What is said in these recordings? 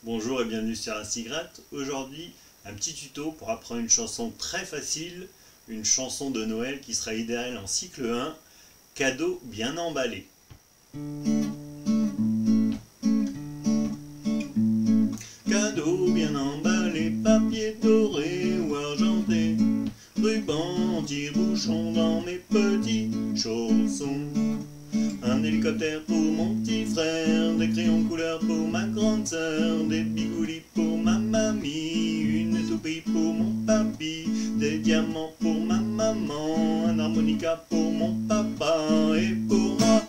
Bonjour et bienvenue sur Instigratte. Aujourd'hui, un petit tuto pour apprendre une chanson très facile, une chanson de Noël qui sera idéale en cycle 1, cadeau bien emballé. Cadeau bien emballé, papier doré ou argenté, ruban, tire-bouchon dans mes petits chaussons. Un hélicoptère pour mon petit frère, des crayons couleur pour ma grande sœur, des bigoulis pour ma mamie, une toupie pour mon papy, des diamants pour ma maman, un harmonica pour mon papa, et pour moi,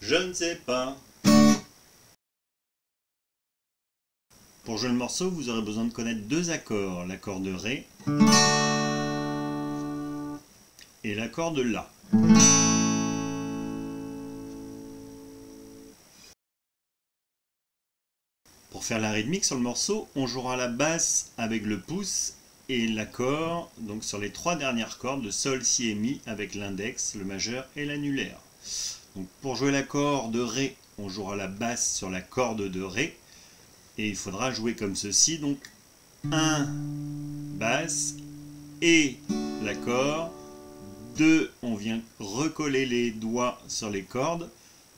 je ne sais pas. Pour jouer le morceau, vous aurez besoin de connaître deux accords, l'accord de Ré et l'accord de La. Pour faire la rythmique sur le morceau, on jouera la basse avec le pouce et l'accord, donc sur les trois dernières cordes de Sol, Si et Mi avec l'index, le majeur et l'annulaire. Donc pour jouer l'accord de Ré, on jouera la basse sur la corde de Ré et il faudra jouer comme ceci, donc 1 basse et l'accord, 2 on vient recoller les doigts sur les cordes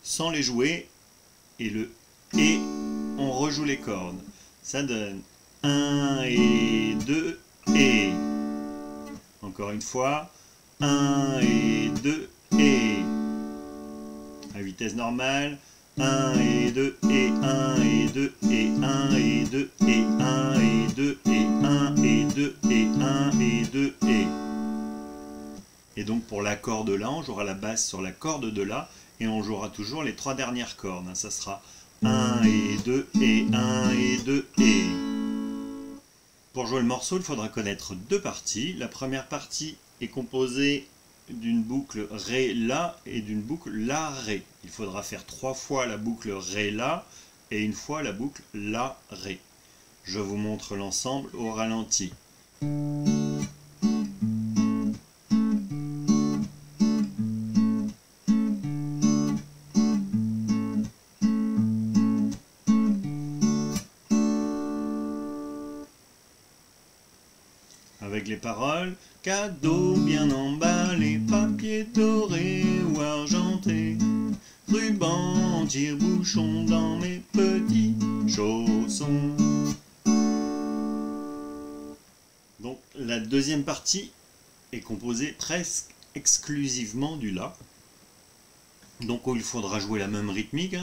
sans les jouer et le et on rejoue les cordes. Ça donne 1 et 2 et. Encore une fois, 1 et 2 et. À vitesse normale, 1 et 2 et 1 et 2 et 1 et 2 et 1 et 2 et 1 et 2 et 1 et 2 et. Et donc pour l'accord de La, on jouera la basse sur la corde de La et on jouera toujours les trois dernières cordes. Ça sera 1 et 2 et 1 et 2 et. Pour jouer le morceau, il faudra connaître deux parties. La première partie est composée d'une boucle Ré-La et d'une boucle La-Ré. Il faudra faire 3 fois la boucle Ré-La et une fois la boucle La-Ré. Je vous montre l'ensemble au ralenti. Avec les paroles, cadeau bien emballé, papier doré ou argenté, ruban, tire-bouchon dans mes petits chaussons. Donc la deuxième partie est composée presque exclusivement du La. Donc il faudra jouer la même rythmique.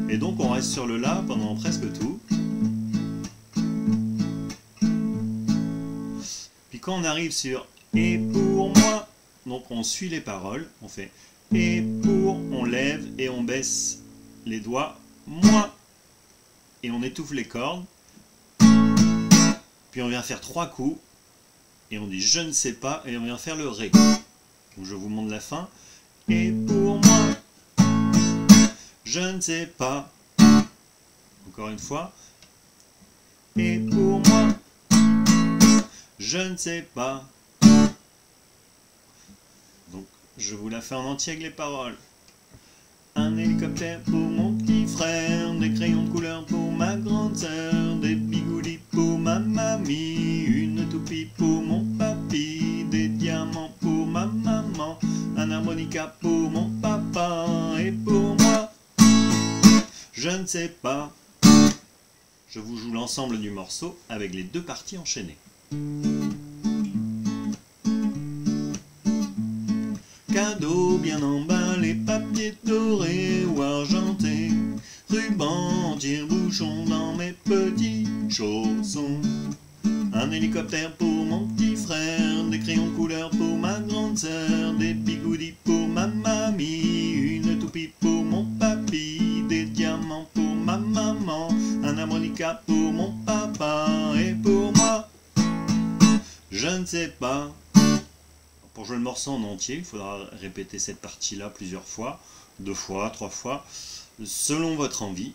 Et donc on reste sur le La pendant presque tout. Quand on arrive sur « et pour moi », donc on suit les paroles, on fait « et pour », on lève et on baisse les doigts « moi » et on étouffe les cordes. Puis on vient faire 3 coups et on dit « je ne sais pas » et on vient faire le « Ré ». Donc je vous montre la fin. « Et pour moi, je ne sais pas ». Encore une fois. « Et pour moi, je ne sais pas. » Donc, je vous la fais en entier avec les paroles. Un hélicoptère pour mon petit frère, des crayons de couleur pour ma grande sœur, des bigoulis pour ma mamie, une toupie pour mon papy, des diamants pour ma maman, un harmonica pour mon papa, et pour moi, je ne sais pas. Je vous joue l'ensemble du morceau avec les deux parties enchaînées. Cadeau bien emballé, papier doré ou argenté, ruban, tire-bouchon dans mes petits chaussons. Un hélicoptère pour mon petit frère, des crayons couleur pour ma grande sœur, des bigoudis pour ma mamie, une toupie pour mon papy, des diamants pour ma maman, un harmonica pour mon papa, et pour moi, je ne sais pas. Pour jouer le morceau en entier, il faudra répéter cette partie-là plusieurs fois, 2 fois, 3 fois, selon votre envie.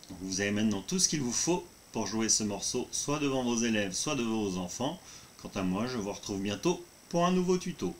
Donc vous avez maintenant tout ce qu'il vous faut pour jouer ce morceau, soit devant vos élèves, soit devant vos enfants. Quant à moi, je vous retrouve bientôt pour un nouveau tuto.